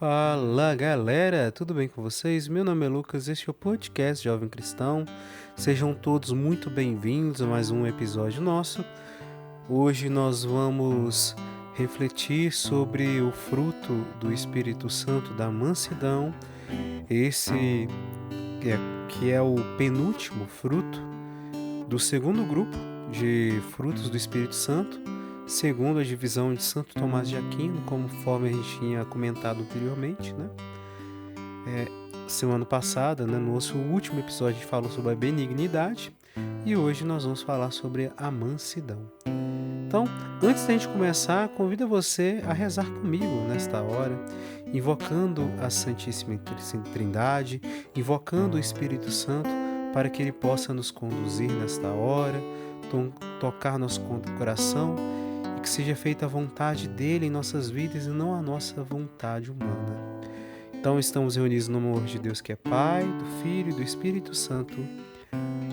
Fala galera, tudo bem com vocês? Meu nome é Lucas, este é o podcast Jovem Cristão. Sejam todos muito bem-vindos a mais um episódio nosso. Hoje nós vamos refletir sobre o fruto do Espírito Santo da mansidão. Esse que é o penúltimo fruto do segundo grupo de frutos do Espírito Santo, segundo a divisão de Santo Tomás de Aquino, conforme a gente tinha comentado anteriormente, né? Semana passada, no nosso último episódio, a gente falou sobre a benignidade e hoje nós vamos falar sobre a mansidão. Então, antes da gente começar, convido você a rezar comigo nesta hora, invocando a Santíssima Trindade, invocando o Espírito Santo para que ele possa nos conduzir nesta hora, tocar nosso coração e que seja feita a vontade dele em nossas vidas e não a nossa vontade humana. Então estamos reunidos no amor de Deus que é Pai, do Filho e do Espírito Santo.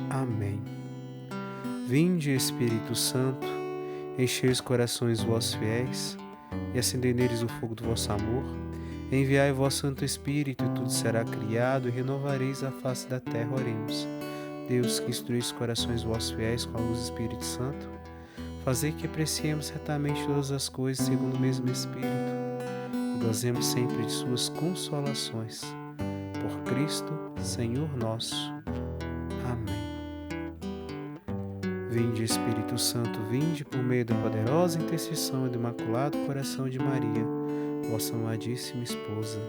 Amém. Vinde, Espírito Santo, enchei os corações dos vossos fiéis e acendei neles o fogo do vosso amor. Enviai o vosso Santo Espírito e tudo será criado e renovareis a face da terra. Oremos. Deus, que instruís os corações dos vossos fiéis com a luz do Espírito Santo, fazei que apreciemos certamente todas as coisas segundo o mesmo Espírito e gozemos sempre de suas consolações. Por Cristo, Senhor nosso. Amém. Vinde, Espírito Santo, vinde por meio da poderosa intercessão e do Imaculado Coração de Maria, vossa amadíssima esposa.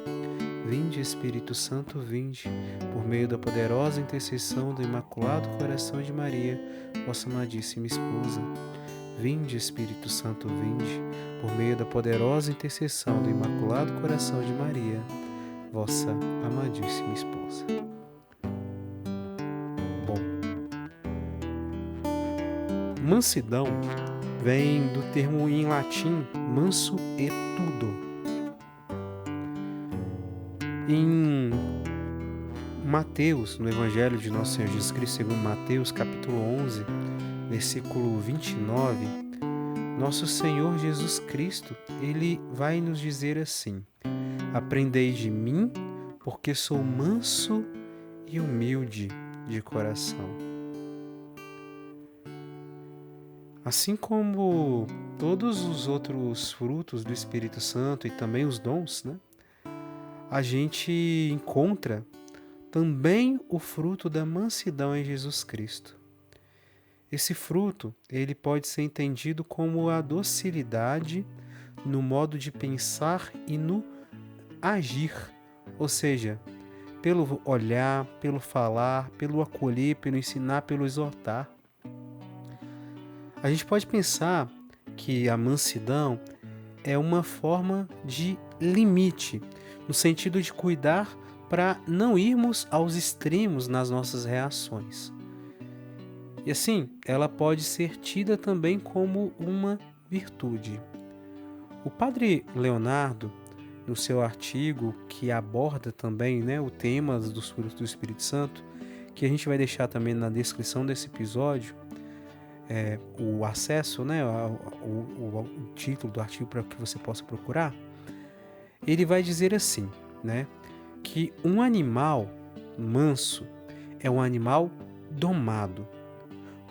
Vinde, Espírito Santo, vinde, por meio da poderosa intercessão do Imaculado Coração de Maria, vossa amadíssima esposa. Vinde, Espírito Santo, vinde, por meio da poderosa intercessão do Imaculado Coração de Maria, vossa amadíssima esposa. Bom, mansidão vem do termo em latim manso et tudo. Em Mateus, no Evangelho de Nosso Senhor Jesus Cristo, segundo Mateus, capítulo 11, versículo 29, Nosso Senhor Jesus Cristo, ele vai nos dizer assim: aprendei de mim, porque sou manso e humilde de coração. Assim como todos os outros frutos do Espírito Santo e também os dons, né? A gente encontra também o fruto da mansidão em Jesus Cristo. Esse fruto, ele pode ser entendido como a docilidade no modo de pensar e no agir, ou seja, pelo olhar, pelo falar, pelo acolher, pelo ensinar, pelo exortar. A gente pode pensar que a mansidão é uma forma de limite, no sentido de cuidar para não irmos aos extremos nas nossas reações. E assim, ela pode ser tida também como uma virtude. O padre Leonardo, no seu artigo que aborda também, o tema dos frutos do Espírito Santo, que a gente vai deixar também na descrição desse episódio, o acesso, o título do artigo para que você possa procurar, ele vai dizer assim, que um animal manso é um animal domado.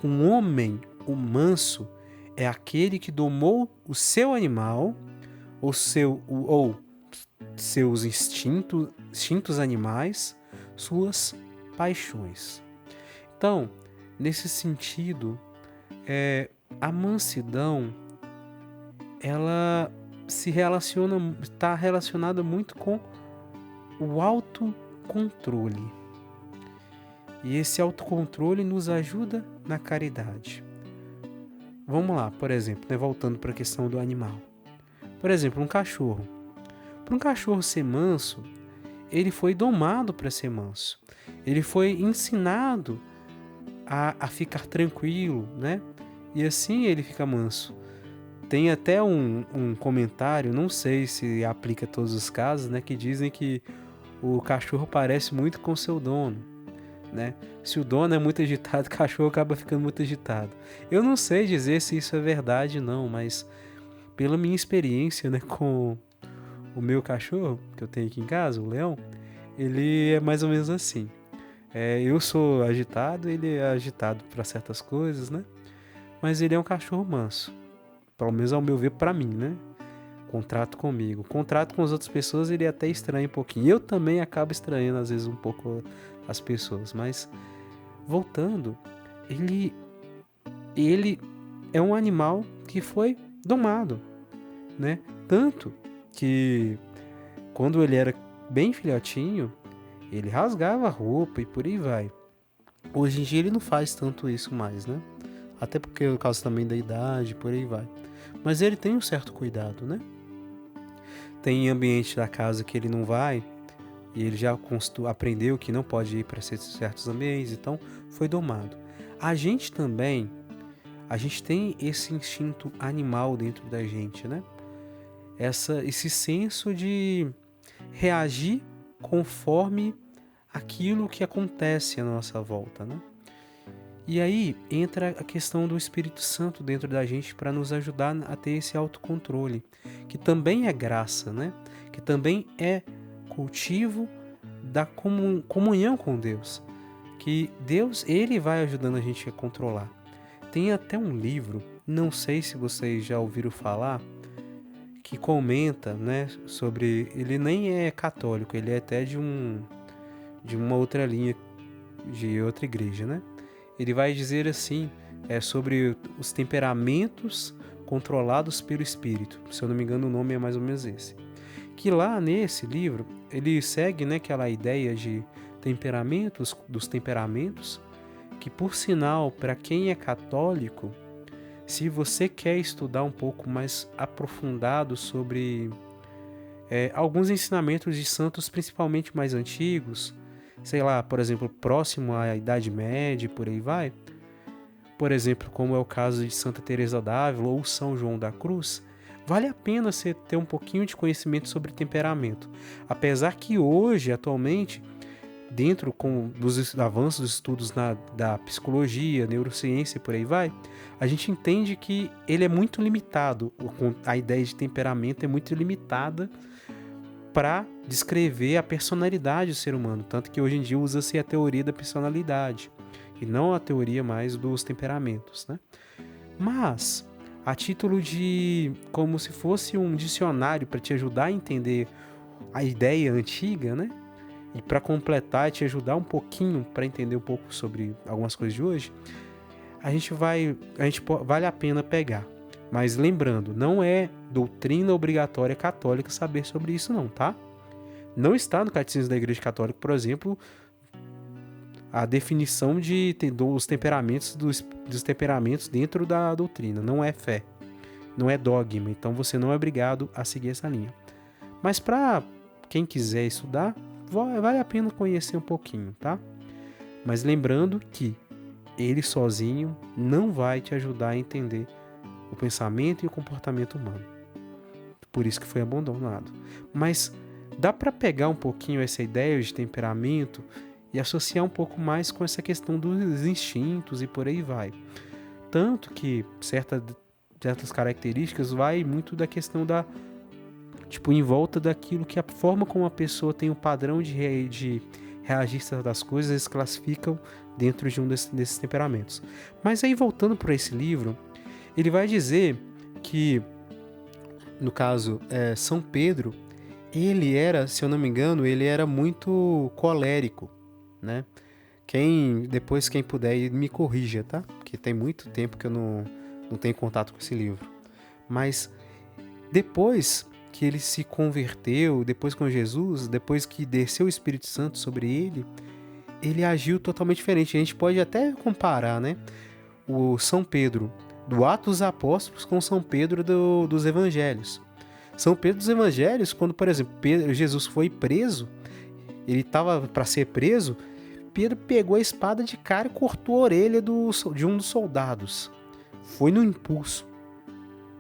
Um homem, o manso, é aquele que domou o seu animal, ou seus instintos animais, suas paixões. Então, nesse sentido, a mansidão, ela está relacionada muito com o autocontrole. E esse autocontrole nos ajuda na caridade. Vamos lá, por exemplo, voltando para a questão do animal. Por exemplo, um cachorro. Para um cachorro ser manso, ele foi domado para ser manso. Ele foi ensinado a ficar tranquilo, E assim ele fica manso. Tem até um comentário, não sei se aplica a todos os casos, que dizem que o cachorro parece muito com seu dono, Se o dono é muito agitado, o cachorro acaba ficando muito agitado. Eu não sei dizer se isso é verdade não, mas pela minha experiência, com O meu cachorro, que eu tenho aqui em casa, o Leão, ele é mais ou menos assim. Eu sou agitado, ele é agitado para certas coisas, né? Mas ele é um cachorro manso. Pelo menos ao meu ver, para mim, né? Contrato comigo. Contrato com as outras pessoas, ele até estranha um pouquinho. Eu também acabo estranhando, às vezes, um pouco as pessoas. Mas, voltando, ele é um animal que foi domado, né? Tanto que, quando ele era bem filhotinho, ele rasgava a roupa e por aí vai. Hoje em dia ele não faz tanto isso mais, né? Até porque é por causa também da idade, por aí vai. Mas ele tem um certo cuidado, né? Tem ambiente da casa que ele não vai, e ele já aprendeu que não pode ir para certos ambientes, então foi domado. A gente também, a gente tem esse instinto animal dentro da gente, né? Esse senso de reagir conforme aquilo que acontece à nossa volta, né? E aí entra a questão do Espírito Santo dentro da gente para nos ajudar a ter esse autocontrole, que também é graça, né? Que também é cultivo da comunhão com Deus, que Deus, ele vai ajudando a gente a controlar. Tem até um livro, não sei se vocês já ouviram falar, que comenta, né, sobre, ele nem é católico, ele é até de uma outra linha, de outra igreja, né? Ele vai dizer assim, sobre os temperamentos controlados pelo Espírito. Se eu não me engano, o nome é mais ou menos esse. Que lá nesse livro, ele segue, né, aquela ideia de temperamentos, dos temperamentos, que por sinal, para quem é católico, se você quer estudar um pouco mais aprofundado sobre alguns ensinamentos de santos, principalmente mais antigos, sei lá, por exemplo, próximo à Idade Média, por aí vai, por exemplo, como é o caso de Santa Teresa d'Ávila ou São João da Cruz, vale a pena você ter um pouquinho de conhecimento sobre temperamento. Apesar que hoje, atualmente, dentro dos avanços dos estudos da psicologia, neurociência e por aí vai, a gente entende que ele é muito limitado, a ideia de temperamento é muito limitada para descrever a personalidade do ser humano, tanto que hoje em dia usa-se a teoria da personalidade e não a teoria mais dos temperamentos, né? Mas, a título de como se fosse um dicionário para te ajudar a entender a ideia antiga, né? E para completar e te ajudar um pouquinho para entender um pouco sobre algumas coisas de hoje, vale a pena pegar. Mas lembrando, não é doutrina obrigatória católica saber sobre isso não, tá? Não está no Catecismo da Igreja Católica, por exemplo, a definição dos temperamentos dentro da doutrina. Não é fé, não é dogma, então você não é obrigado a seguir essa linha. Mas para quem quiser estudar, vale a pena conhecer um pouquinho, tá? Mas lembrando que ele sozinho não vai te ajudar a entender o pensamento e o comportamento humano. Por isso que foi abandonado. Mas dá para pegar um pouquinho essa ideia de temperamento e associar um pouco mais com essa questão dos instintos e por aí vai. Tanto que certas características vai muito da questão em volta daquilo que a forma como a pessoa tem um padrão de reagir das coisas, eles classificam dentro de um desses temperamentos. Mas aí, voltando para esse livro, ele vai dizer que, no caso, São Pedro, ele era, se eu não me engano, ele era muito colérico, né? Quem puder me corrija, tá? Porque tem muito tempo que eu não tenho contato com esse livro. Mas depois que ele se converteu, depois com Jesus, depois que desceu o Espírito Santo sobre ele agiu totalmente diferente. A gente pode até comparar, né? O São Pedro do Atos dos Apóstolos com São Pedro dos Evangelhos. São Pedro dos Evangelhos, quando, por exemplo, Jesus foi preso, ele estava para ser preso, Pedro pegou a espada de cara e cortou a orelha de um dos soldados. Foi no impulso.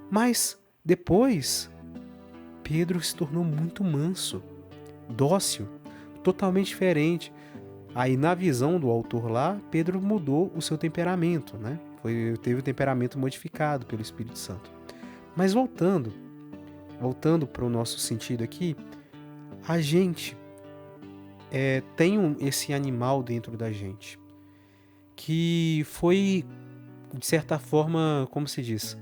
Mas depois, Pedro se tornou muito manso, dócil, totalmente diferente. Aí, na visão do autor lá, Pedro mudou o seu temperamento, né? Teve o temperamento modificado pelo Espírito Santo. Mas voltando, voltando para o nosso sentido aqui, a gente tem esse animal dentro da gente, que foi, de certa forma, como se diz,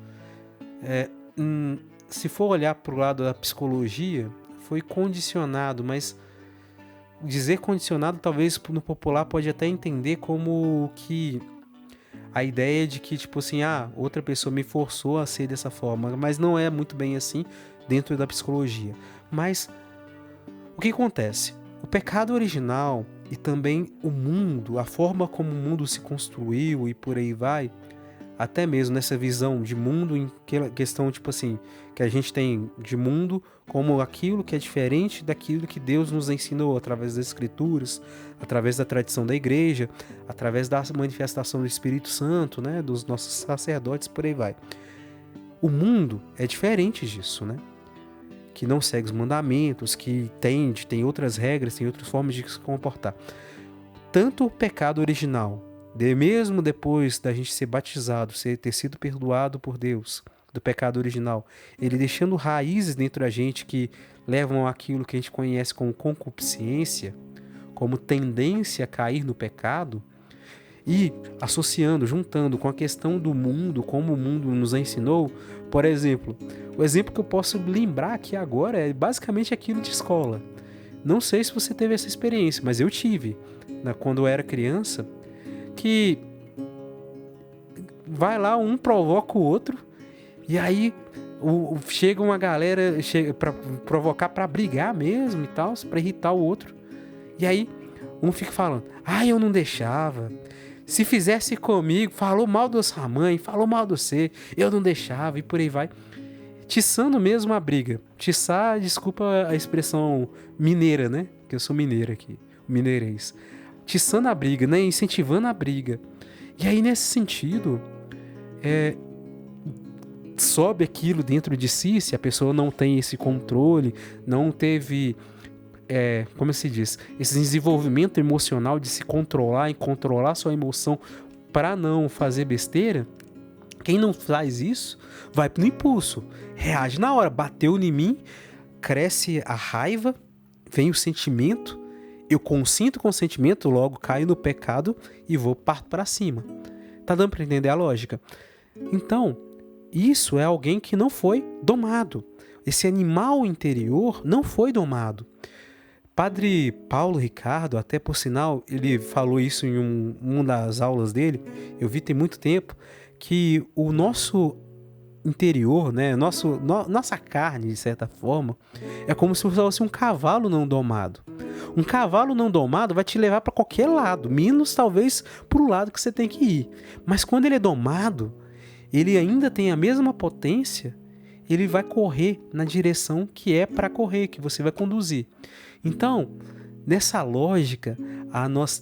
se for olhar para o lado da psicologia, foi condicionado, mas dizer condicionado, talvez no popular pode até entender como que a ideia de que, tipo assim, outra pessoa me forçou a ser dessa forma, mas não é muito bem assim dentro da psicologia. Mas o que acontece? O pecado original e também o mundo, a forma como o mundo se construiu e por aí vai, até mesmo nessa visão de mundo, em questão, tipo assim, que a gente tem de mundo como aquilo que é diferente daquilo que Deus nos ensinou através das Escrituras, através da tradição da igreja, através da manifestação do Espírito Santo, né, dos nossos sacerdotes, por aí vai. O mundo é diferente disso, né? Que não segue os mandamentos, que tem outras regras, tem outras formas de se comportar. Tanto o pecado original, mesmo depois da gente ser batizado, ter sido perdoado por Deus do pecado original, ele deixando raízes dentro da gente que levam àquilo que a gente conhece como concupiscência, como tendência a cair no pecado, e associando, juntando com a questão do mundo, como o mundo nos ensinou. Por exemplo, o exemplo que eu posso lembrar aqui agora é basicamente aquilo de escola. Não sei se você teve essa experiência, mas eu tive, quando eu era criança, que vai lá, um provoca o outro, e aí chega uma galera para provocar, para brigar mesmo e tal, para irritar o outro. E aí um fica falando, eu não deixava. Se fizesse comigo, falou mal da sua mãe, falou mal de você, eu não deixava, e por aí vai. Tiçando mesmo a briga. Tiçar, desculpa a expressão mineira, né? Que eu sou mineiro aqui, mineirês. Tiçando a briga, né? Incentivando a briga. E aí, nesse sentido, sobe aquilo dentro de si, se a pessoa não tem esse controle, não teve, como se diz, esse desenvolvimento emocional de se controlar e controlar sua emoção para não fazer besteira. Quem não faz isso, vai no impulso, reage na hora, bateu em mim, cresce a raiva, vem o sentimento, eu consinto com o sentimento, logo caio no pecado e parto para cima. Tá dando para entender a lógica? Então, isso é alguém que não foi domado. Esse animal interior não foi domado. Padre Paulo Ricardo, até por sinal, ele falou isso em uma das aulas dele, eu vi tem muito tempo, que o nosso interior, né, nossa carne, de certa forma, é como se fosse um cavalo não domado. Um cavalo não domado vai te levar para qualquer lado, menos talvez para o lado que você tem que ir. Mas quando ele é domado, ele ainda tem a mesma potência, ele vai correr na direção que é para correr, que você vai conduzir. Então, nessa lógica,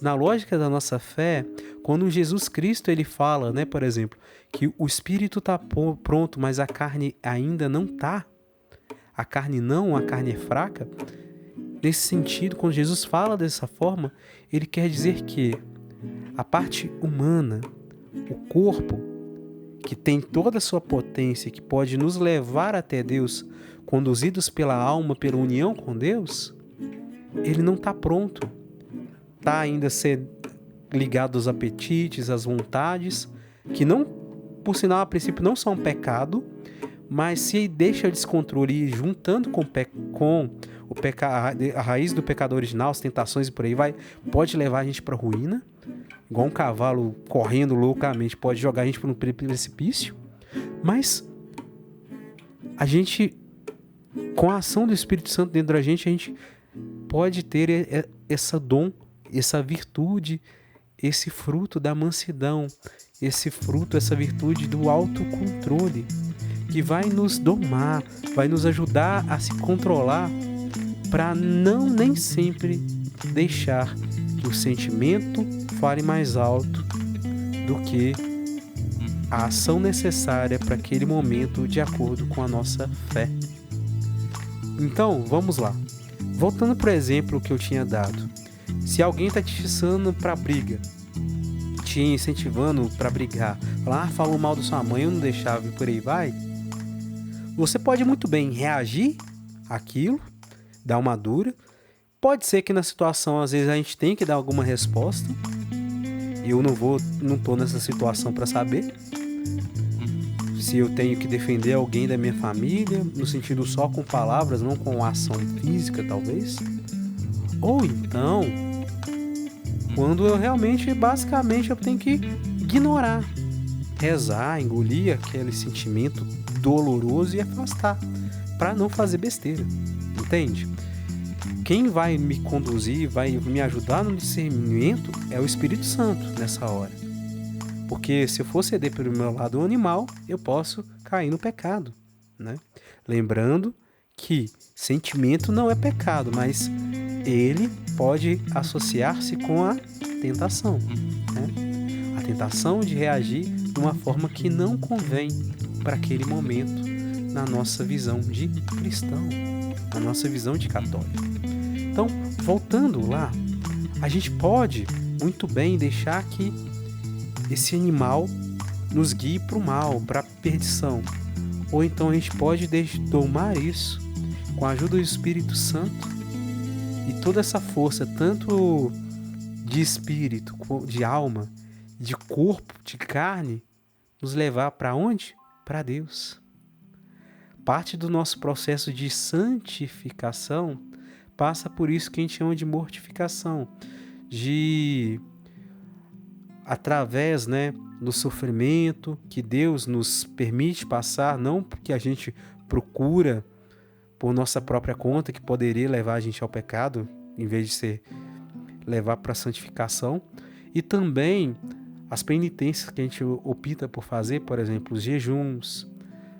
na lógica da nossa fé, quando Jesus Cristo ele fala, né, por exemplo, que o espírito está pronto, mas a carne ainda não está, a carne é fraca, nesse sentido, quando Jesus fala dessa forma, ele quer dizer que a parte humana, o corpo, que tem toda a sua potência, que pode nos levar até Deus, conduzidos pela alma, pela união com Deus, ele não está pronto. Está ainda a ser ligado aos apetites, às vontades, que não, por sinal, a princípio não são um pecado, mas se deixa o descontrole e juntando com a raiz do pecado original, as tentações e por aí vai, pode levar a gente para a ruína, igual um cavalo correndo loucamente, pode jogar a gente para um precipício. Mas a gente, com a ação do Espírito Santo dentro da gente, a gente pode ter essa dom, essa virtude, esse fruto da mansidão, esse fruto, essa virtude do autocontrole, que vai nos domar, vai nos ajudar a se controlar para não nem sempre deixar que o sentimento fale mais alto do que a ação necessária para aquele momento de acordo com a nossa fé. Então, vamos lá. Voltando para o exemplo que eu tinha dado. Se alguém está te atiçando para briga, te incentivando para brigar, falou mal da sua mãe, eu não deixava e por aí vai, Você pode muito bem reagir àquilo, dar uma dura. Pode ser que na situação, às vezes, a gente tem que dar alguma resposta. Eu não tô nessa situação para saber se eu tenho que defender alguém da minha família, no sentido só com palavras, não com ação física, talvez. Ou então, quando eu realmente, basicamente, eu tenho que ignorar, rezar, engolir aquele sentimento doloroso e afastar, para não fazer besteira, entende? Quem vai me conduzir, vai me ajudar no discernimento é o Espírito Santo nessa hora. Porque se eu for ceder pelo meu lado animal, eu posso cair no pecado, né? Lembrando que sentimento não é pecado, mas ele pode associar-se com a tentação, né? A tentação de reagir de uma forma que não convém para aquele momento na nossa visão de cristão, na nossa visão de católico. Então, voltando lá, a gente pode muito bem deixar que esse animal nos guie para o mal, para a perdição. Ou então a gente pode domar isso com a ajuda do Espírito Santo e toda essa força, tanto de espírito, de alma, de corpo, de carne, nos levar para onde? Para Deus. Parte do nosso processo de santificação passa por isso que a gente chama de mortificação, de através, né, do sofrimento que Deus nos permite passar, não porque a gente procura por nossa própria conta, que poderia levar a gente ao pecado, em vez de ser levar para a santificação, e também as penitências que a gente opta por fazer, por exemplo, os jejuns,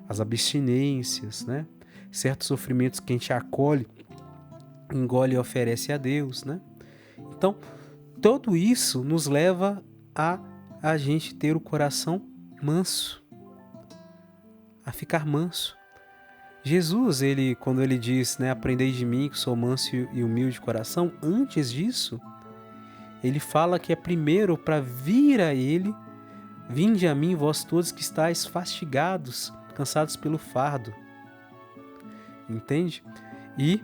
as abstinências, né, certos sofrimentos que a gente acolhe, engole e oferece a Deus, né? Então, tudo isso nos leva a gente ter o coração manso, a ficar manso. Jesus, quando ele diz, né, aprendei de mim que sou manso e humilde de coração, antes disso, ele fala que é primeiro para vir a ele, vinde a mim vós todos que estáis fastigados, cansados pelo fardo. Entende? E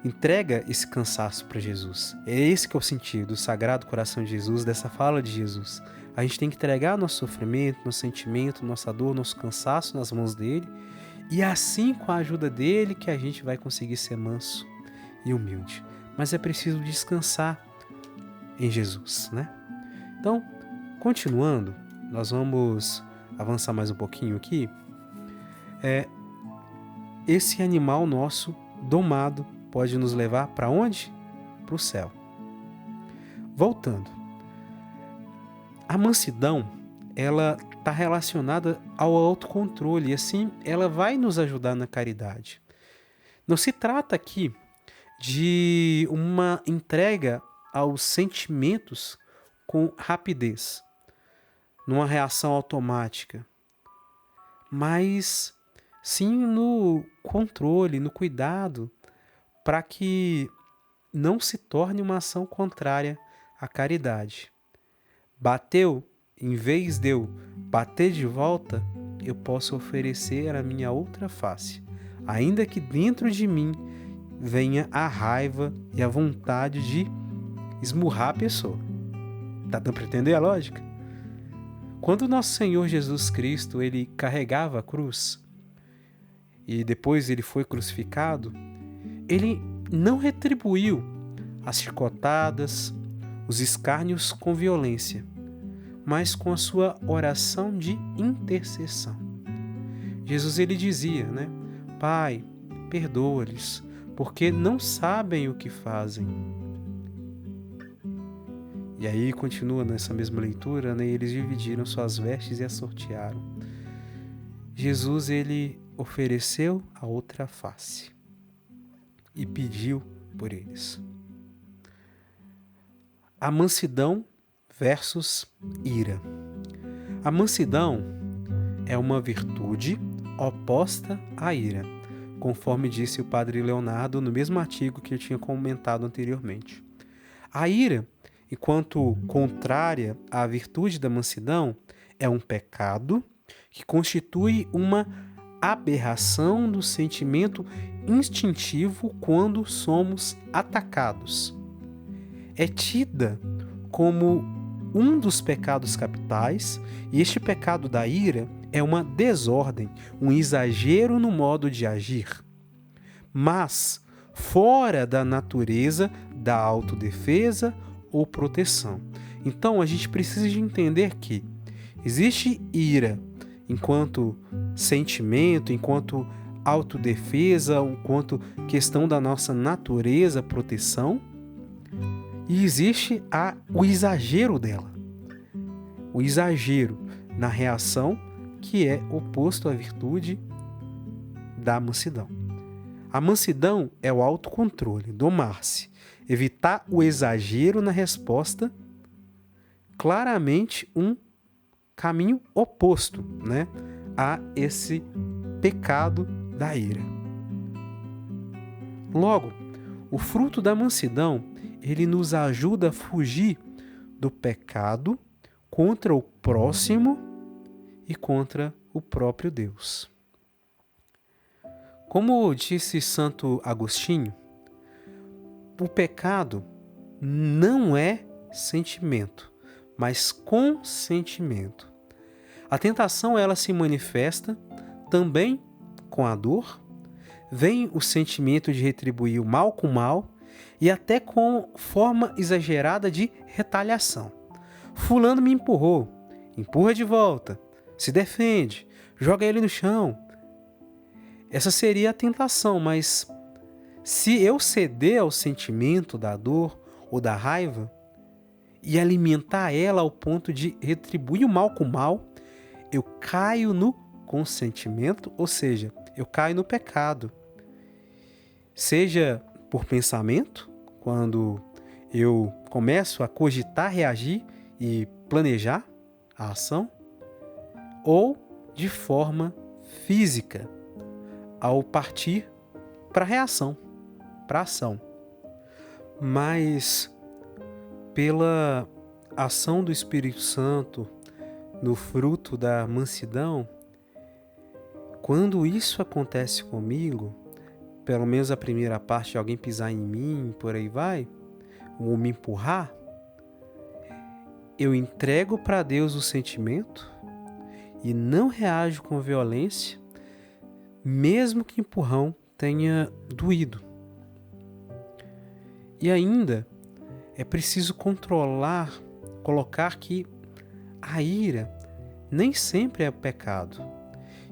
entrega esse cansaço para Jesus. É esse que é o sentido do Sagrado Coração de Jesus, dessa fala de Jesus. A gente tem que entregar nosso sofrimento, nosso sentimento, nossa dor, nosso cansaço nas mãos dele, e assim, com a ajuda dele, que a gente vai conseguir ser manso e humilde. Mas é preciso descansar em Jesus, né? Então, continuando, nós vamos avançar mais um pouquinho aqui. Esse animal nosso domado pode nos levar para onde? Para o céu. Voltando. A mansidão, ela está relacionada ao autocontrole e assim ela vai nos ajudar na caridade. Não se trata aqui de uma entrega aos sentimentos com rapidez, numa reação automática, mas sim no controle, no cuidado, para que não se torne uma ação contrária à caridade. Bateu, em vez de eu bater de volta, eu posso oferecer a minha outra face, ainda que dentro de mim venha a raiva e a vontade de esmurrar a pessoa. Tá dando para entender a lógica? Quando nosso Senhor Jesus Cristo, ele carregava a cruz e depois ele foi crucificado, ele não retribuiu as chicotadas, os escárnios com violência, mas com a sua oração de intercessão. Jesus, ele dizia, né? Pai, perdoa-lhes, porque não sabem o que fazem. E aí continua nessa mesma leitura, né? Eles dividiram suas vestes e as sortearam. Jesus, ele ofereceu a outra face e pediu por eles. A mansidão versus ira. A mansidão é uma virtude oposta à ira, conforme disse o padre Leonardo no mesmo artigo que eu tinha comentado anteriormente. A ira, enquanto contrária à virtude da mansidão, é um pecado que constitui uma aberração do sentimento instintivo quando somos atacados. É tida como um dos pecados capitais, e este pecado da ira é uma desordem, um exagero no modo de agir, mas fora da natureza da autodefesa ou proteção. Então a gente precisa de entender que existe ira enquanto sentimento, enquanto autodefesa, enquanto questão da nossa natureza, proteção, e existe o exagero dela. O exagero na reação, que é oposto à virtude da mansidão. A mansidão é o autocontrole, domar-se, evitar o exagero na resposta, claramente um caminho oposto, né, a esse pecado da ira. Logo, o fruto da mansidão, ele nos ajuda a fugir do pecado contra o próximo e contra o próprio Deus. Como disse Santo Agostinho, o pecado não é sentimento, mas consentimento. A tentação, ela se manifesta também com a dor, vem o sentimento de retribuir o mal com o mal e até com forma exagerada de retaliação. Fulano me empurrou, empurra de volta, se defende, joga ele no chão. Essa seria a tentação, mas se eu ceder ao sentimento da dor ou da raiva e alimentar ela ao ponto de retribuir o mal com o mal, eu caio no consentimento, ou seja, eu caio no pecado. Seja por pensamento, quando eu começo a cogitar, reagir e planejar a ação, ou de forma física, ao partir para a reação, para a ação. Mas pela ação do Espírito Santo, no fruto da mansidão, quando isso acontece comigo, pelo menos a primeira parte de alguém pisar em mim, por aí vai, ou me empurrar, eu entrego para Deus o sentimento e não reajo com violência, mesmo que o empurrão tenha doído. E ainda é preciso colocar que a ira nem sempre é pecado.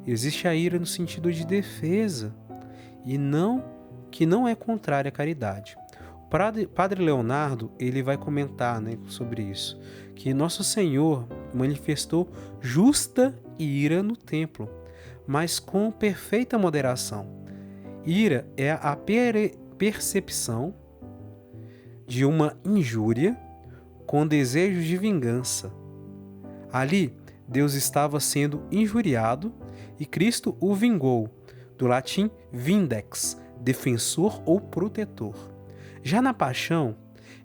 Existe a ira no sentido de defesa e que não é contrária à caridade. O Padre Leonardo, ele vai comentar, né, sobre isso, que Nosso Senhor manifestou justa ira no templo, mas com perfeita moderação. Ira é a percepção de uma injúria com desejo de vingança. Ali, Deus estava sendo injuriado e Cristo o vingou, do latim vindex, defensor ou protetor. Já na paixão,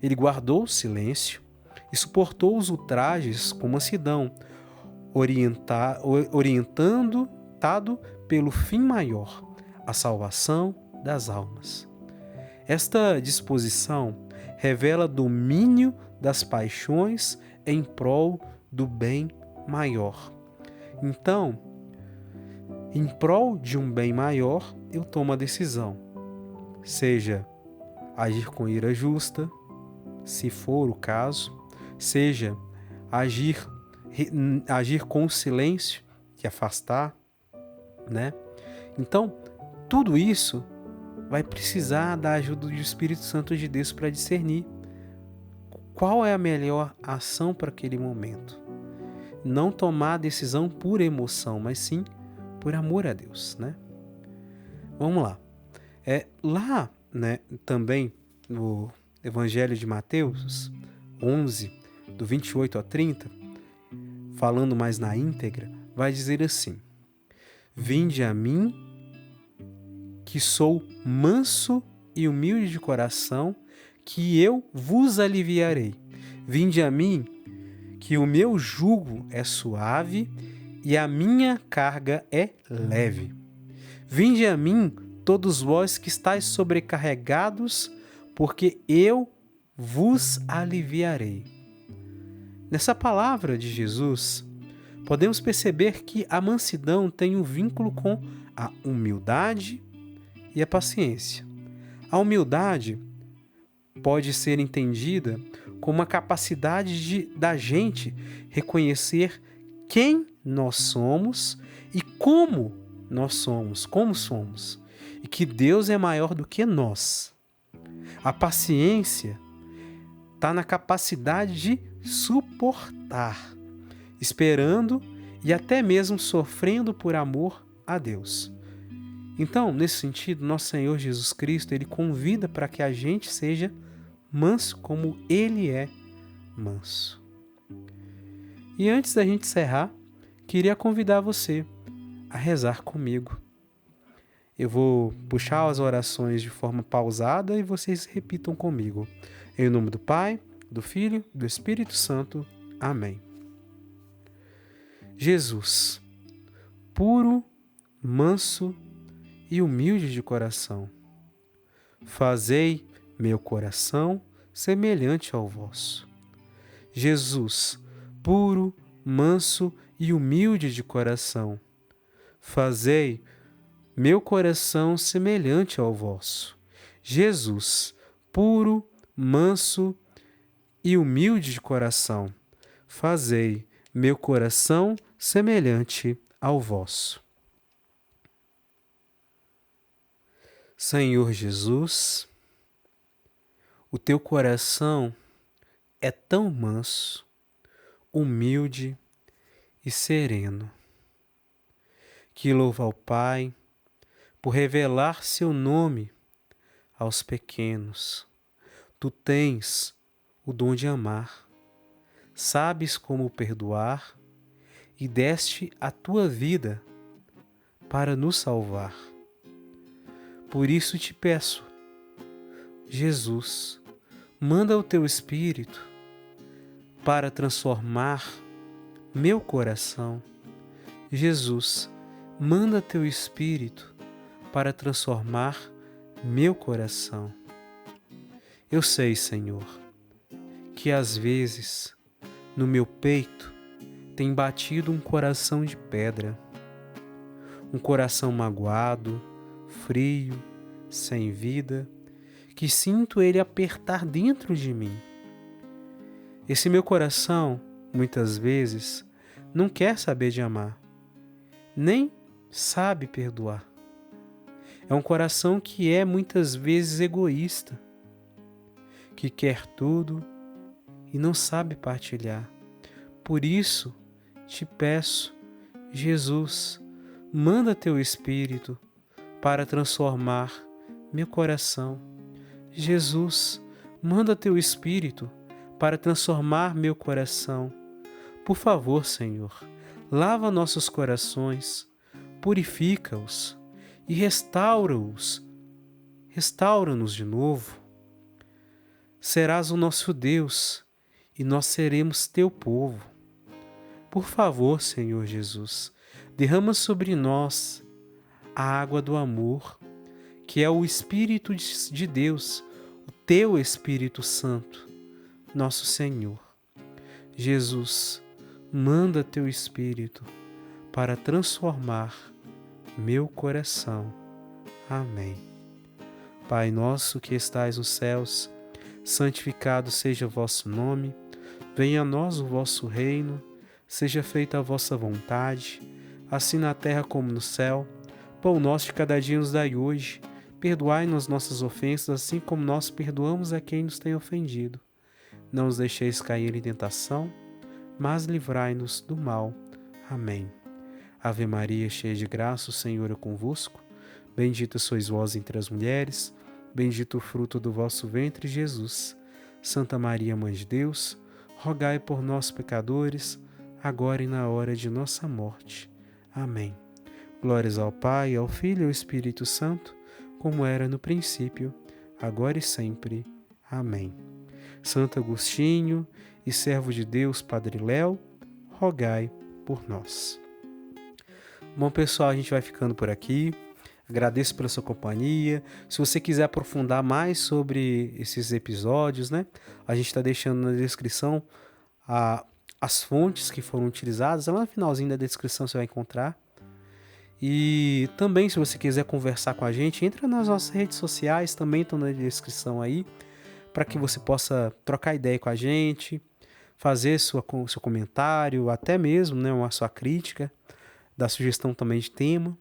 ele guardou o silêncio e suportou os ultrajes com mansidão, orientado pelo fim maior, a salvação das almas. Esta disposição revela domínio das paixões em prol do bem maior. Então, em prol de um bem maior, eu tomo a decisão, seja agir com ira justa, se for o caso, seja agir com silêncio e afastar, né? Então, tudo isso vai precisar da ajuda do Espírito Santo de Deus para discernir qual é a melhor ação para aquele momento. Não tomar a decisão por emoção, mas sim por amor a Deus, né? Vamos lá. Lá, né, também no Evangelho de Mateus 11, do 28 a 30, falando mais na íntegra, vai dizer assim: Vinde a mim, que sou manso e humilde de coração, que eu vos aliviarei. Vinde a mim, que o meu jugo é suave e a minha carga é leve. Vinde a mim, todos vós que estáis sobrecarregados, porque eu vos aliviarei. Nessa palavra de Jesus, podemos perceber que a mansidão tem um vínculo com a humildade e a paciência. A humildade pode ser entendida como a capacidade da gente reconhecer quem nós somos e como somos, e que Deus é maior do que nós. A paciência está na capacidade de suportar, esperando e até mesmo sofrendo por amor a Deus. Então, nesse sentido, nosso Senhor Jesus Cristo, Ele convida para que a gente seja manso como Ele é manso. E antes da gente encerrar, queria convidar você a rezar comigo. Eu vou puxar as orações de forma pausada e vocês repitam comigo. Em nome do Pai, do Filho e do Espírito Santo. Amém. Jesus, puro, manso e humilde de coração, fazei meu coração semelhante ao vosso. Jesus, puro, manso e humilde de coração, fazei meu coração semelhante ao vosso. Jesus, puro, manso e humilde de coração, fazei meu coração semelhante ao vosso. Senhor Jesus, o teu coração é tão manso, humilde e sereno, que louva ao Pai por revelar seu nome aos pequenos. Tu tens o dom de amar, sabes como perdoar e deste a tua vida para nos salvar. Por isso te peço, Jesus, manda o teu Espírito para transformar meu coração. Jesus, manda teu Espírito para transformar meu coração. Eu sei, Senhor, que às vezes no meu peito tem batido um coração de pedra, um coração magoado, frio, sem vida, que sinto ele apertar dentro de mim. Esse meu coração, muitas vezes, não quer saber de amar, nem sabe perdoar. É um coração que é muitas vezes egoísta, que quer tudo e não sabe partilhar. Por isso, te peço, Jesus, manda teu Espírito para transformar meu coração. Jesus, manda teu Espírito para transformar meu coração. Por favor, Senhor, lava nossos corações, purifica-os e restaura-os. Restaura-nos de novo. Serás o nosso Deus e nós seremos teu povo. Por favor, Senhor Jesus, derrama sobre nós a água do amor, que é o Espírito de Deus, o teu Espírito Santo, nosso Senhor. Jesus, manda teu Espírito para transformar meu coração. Amém. Pai nosso que estais nos céus, santificado seja o vosso nome, venha a nós o vosso reino, seja feita a vossa vontade, assim na terra como no céu. Pão nosso de cada dia nos dai hoje, perdoai-nos nossas ofensas, assim como nós perdoamos a quem nos tem ofendido. Não os deixeis cair em tentação, mas livrai-nos do mal. Amém. Ave Maria, cheia de graça, o Senhor é convosco. Bendita sois vós entre as mulheres, bendito o fruto do vosso ventre, Jesus. Santa Maria, Mãe de Deus, rogai por nós, pecadores, agora e na hora de nossa morte. Amém. Glórias ao Pai, ao Filho e ao Espírito Santo, como era no princípio, agora e sempre. Amém. Santo Agostinho e servo de Deus, Padre Léo, rogai por nós. Bom, pessoal, a gente vai ficando por aqui. Agradeço pela sua companhia. Se você quiser aprofundar mais sobre esses episódios, né? A gente está deixando na descrição a, as fontes que foram utilizadas. Lá no finalzinho da descrição você vai encontrar. E também, se você quiser conversar com a gente, entra nas nossas redes sociais, também estão na descrição aí, para que você possa trocar ideia com a gente, fazer seu comentário, até mesmo, né, uma sua crítica, dar sugestão também de tema.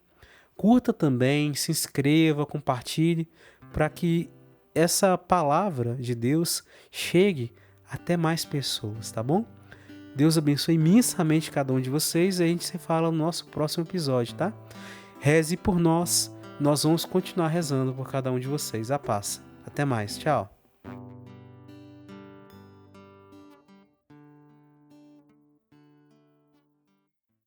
Curta também, se inscreva, compartilhe, para que essa palavra de Deus chegue até mais pessoas, tá bom? Deus abençoe imensamente cada um de vocês e a gente se fala no nosso próximo episódio, tá? Reze por nós, nós vamos continuar rezando por cada um de vocês. A paz. Até mais, tchau.